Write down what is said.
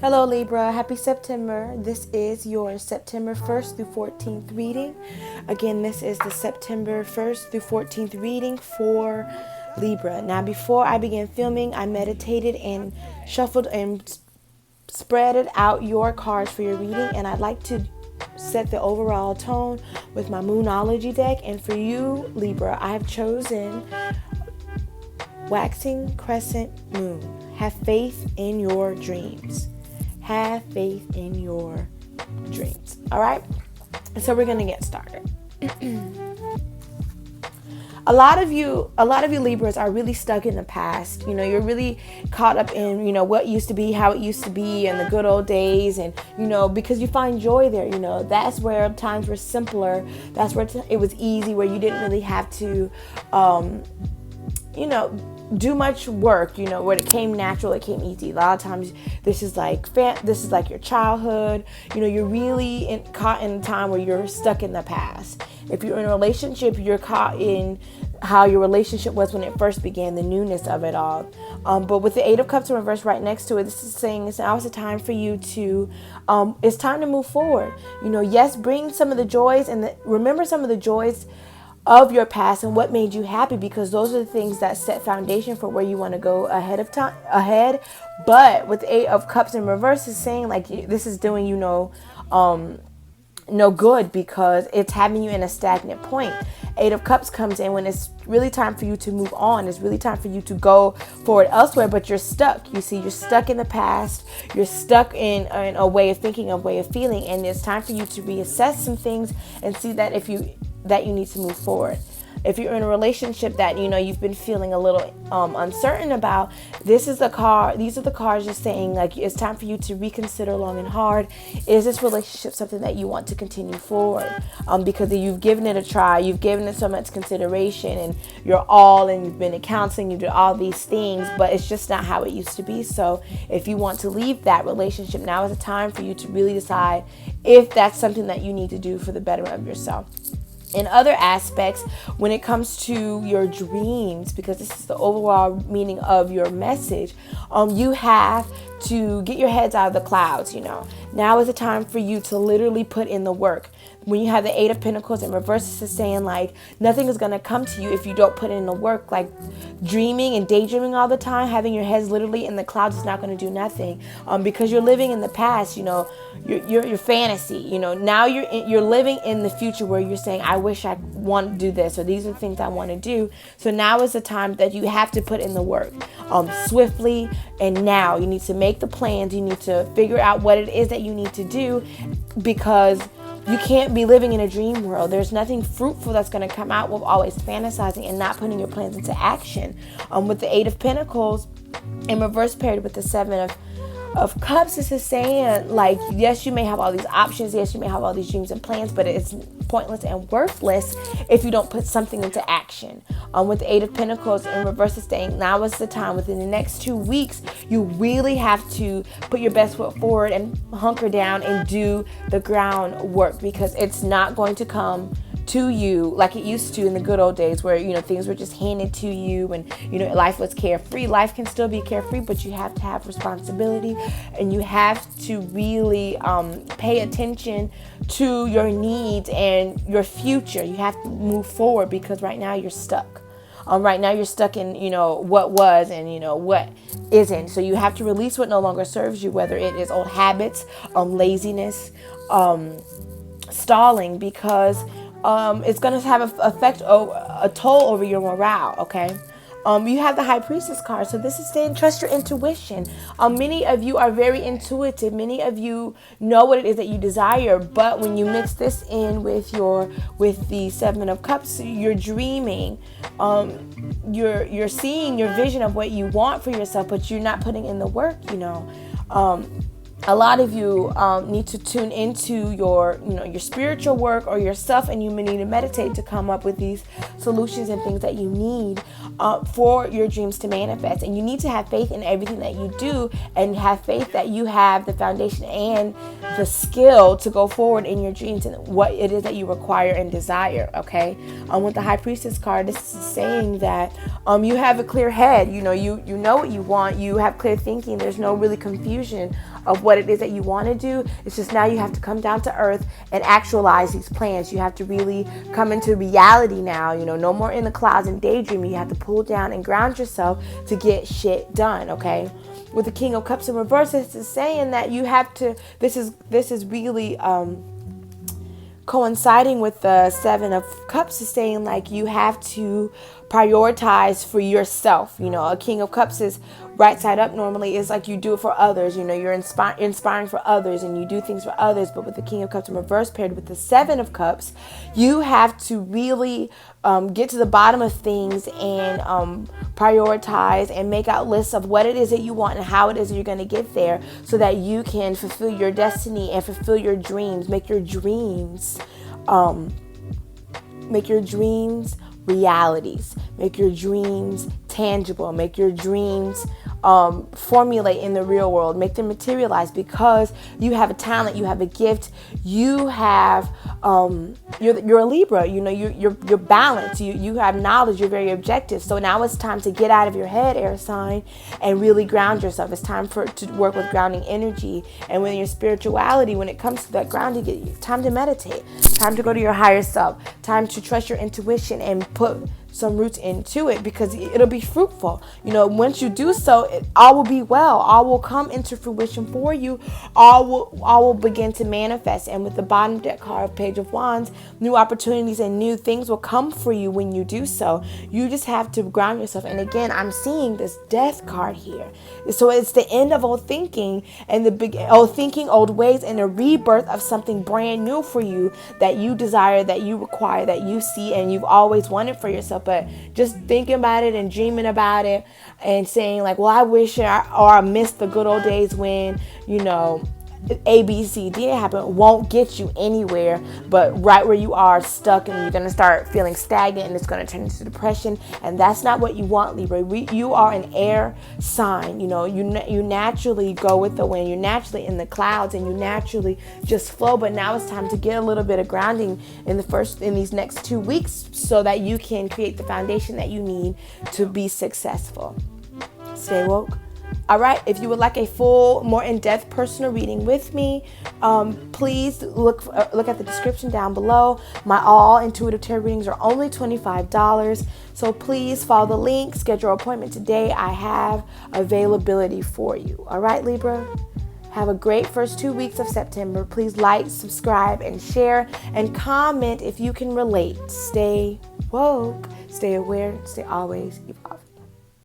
Hello Libra, happy September. This is your September 1st through 14th reading. Again, this is the September 1st through 14th reading for Libra. Now, before I began filming, I meditated and shuffled and spreaded out your cards for your reading, and I'd like to set the overall tone with my Moonology deck. And for you, Libra, I have chosen Waxing Crescent Moon. Have faith in your dreams. Have faith in your dreams. All right. So we're going to get started. A lot of you Libras are really stuck in the past. You know, you're really caught up in, what used to be, how it used to be, and the good old days. And, because you find joy there, that's where times were simpler. That's where it was easy, where you didn't really have to, do much work, where it came natural, it came easy. A lot of times this is like your childhood. You're really caught in a time where you're stuck in the past. If you're in a relationship, you're caught in how your relationship was when it first began, the newness of it all. But with the Eight of Cups in reverse right next to it, this is saying now is the time for you to, it's time to move forward. Yes, bring some of the joys and remember some of the joys of your past and what made you happy, because those are the things that set foundation for where you want to go ahead. But with the Eight of Cups in reverse is saying like this is doing no good, because it's having you in a stagnant point. Eight of Cups comes in when it's really time for you to move on. It's really time for you to go forward elsewhere, but you're stuck. You see, you're stuck in the past. You're stuck in a way of thinking, a way of feeling, and it's time for you to reassess some things and see that you need to move forward. If you're in a relationship that you've been feeling a little uncertain about, these are the cards just saying like it's time for you to reconsider long and hard. Is this relationship something that you want to continue forward? Because you've given it a try, you've given it so much consideration, and you've been in counseling, you did all these things, but it's just not how it used to be. So if you want to leave that relationship, now is the time for you to really decide if that's something that you need to do for the betterment of yourself. In other aspects, when it comes to your dreams, because this is the overall meaning of your message, you have to get your heads out of the clouds. Now is the time for you to literally put in the work. When you have the Eight of Pentacles in reverse, this is saying like nothing is going to come to you if you don't put in the work. Like dreaming and daydreaming all the time, having your heads literally in the clouds is not going to do nothing, because you're living in the past. Your fantasy. Now you're living in the future where you're saying, I wish I want to do this, or these are the things I want to do. So now is the time that you have to put in the work swiftly, and now you need to make the plans. You need to figure out what it is that you need to do, because you can't be living in a dream world. There's nothing fruitful that's going to come out with always fantasizing and not putting your plans into action. With the Eight of Pentacles in reverse paired with the Seven of Cups, this is saying like, yes, you may have all these options. Yes, you may have all these dreams and plans, but it's pointless and worthless if you don't put something into action. With the Eight of Pentacles in reverse is saying now is the time. Within the next 2 weeks, you really have to put your best foot forward and hunker down and do the groundwork, because it's not going to come to you like it used to in the good old days where things were just handed to you and life was carefree. Life can still be carefree, but you have to have responsibility, and you have to really pay attention to your needs and your future. You have to move forward, because right now you're stuck. Right now you're stuck in what was and what isn't. So you have to release what no longer serves you, whether it is old habits, laziness, stalling, because it's going to have a toll over your morale, okay? You have the High Priestess card. So this is saying trust your intuition. Many of you are very intuitive. Many of you know what it is that you desire. But when you mix this in with the Seven of Cups, you're dreaming. You're seeing your vision of what you want for yourself, but you're not putting in the work, A lot of you need to tune into your spiritual work or yourself, and you may need to meditate to come up with these solutions and things that you need for your dreams to manifest. And you need to have faith in everything that you do, and have faith that you have the foundation and the skill to go forward in your dreams and what it is that you require and desire. Okay. With the High Priestess card, this is saying that you have a clear head. You know what you want. You have clear thinking. There's no really confusion. of what it is that you want to do. It's just now you have to come down to earth and actualize these plans. You have to really come into reality now, no more in the clouds and daydreaming. You have to pull down and ground yourself to get shit done, okay? With the King of Cups in reverse, it's saying that you have to, this is really coinciding with the Seven of Cups, is saying like you have to prioritize for yourself. A King of Cups is right side up normally is like you do it for others. You're inspiring for others and you do things for others. But with the King of Cups in reverse paired with the Seven of Cups, you have to really get to the bottom of things and prioritize and make out lists of what it is that you want and how it is that you're going to get there, so that you can fulfill your destiny and fulfill your dreams. Make your dreams realities. Make your dreams tangible. Make your dreams formulate in the real world. Make them materialize, because you have a talent, you have a gift, you have you're a Libra. You're balanced. You have knowledge. You're very objective. So now it's time to get out of your head, air sign, and really ground yourself. It's time to work with grounding energy, and with your spirituality. When it comes to that grounding, time to meditate. Time to go to your higher self. Time to trust your intuition and put some roots into it, because it'll be fruitful. Once you do so, all will be well. All will come into fruition for you. All will begin to manifest. And with the bottom deck card, Page of Wands, new opportunities and new things will come for you when you do so. You just have to ground yourself. And again, I'm seeing this Death card here. So it's the end of old thinking and old ways, and a rebirth of something brand new for you that you desire, that you require, that you see, and you've always wanted for yourself. But just thinking about it and dreaming about it and saying like, well, I wish I missed the good old days when, A, B, C, D happened, won't get you anywhere, but right where you are stuck, and you're going to start feeling stagnant, and it's going to turn into depression. And that's not what you want, Libra. You are an air sign. You naturally go with the wind. You're naturally in the clouds, and you naturally just flow. But now it's time to get a little bit of grounding in these next 2 weeks, so that you can create the foundation that you need to be successful. Stay woke. All right, if you would like a full, more in-depth personal reading with me, please look at the description down below. My all intuitive tarot readings are only $25. So please follow the link, schedule an appointment today. I have availability for you. All right, Libra? Have a great first 2 weeks of September. Please like, subscribe, and share, and comment if you can relate. Stay woke, stay aware, stay always evolved.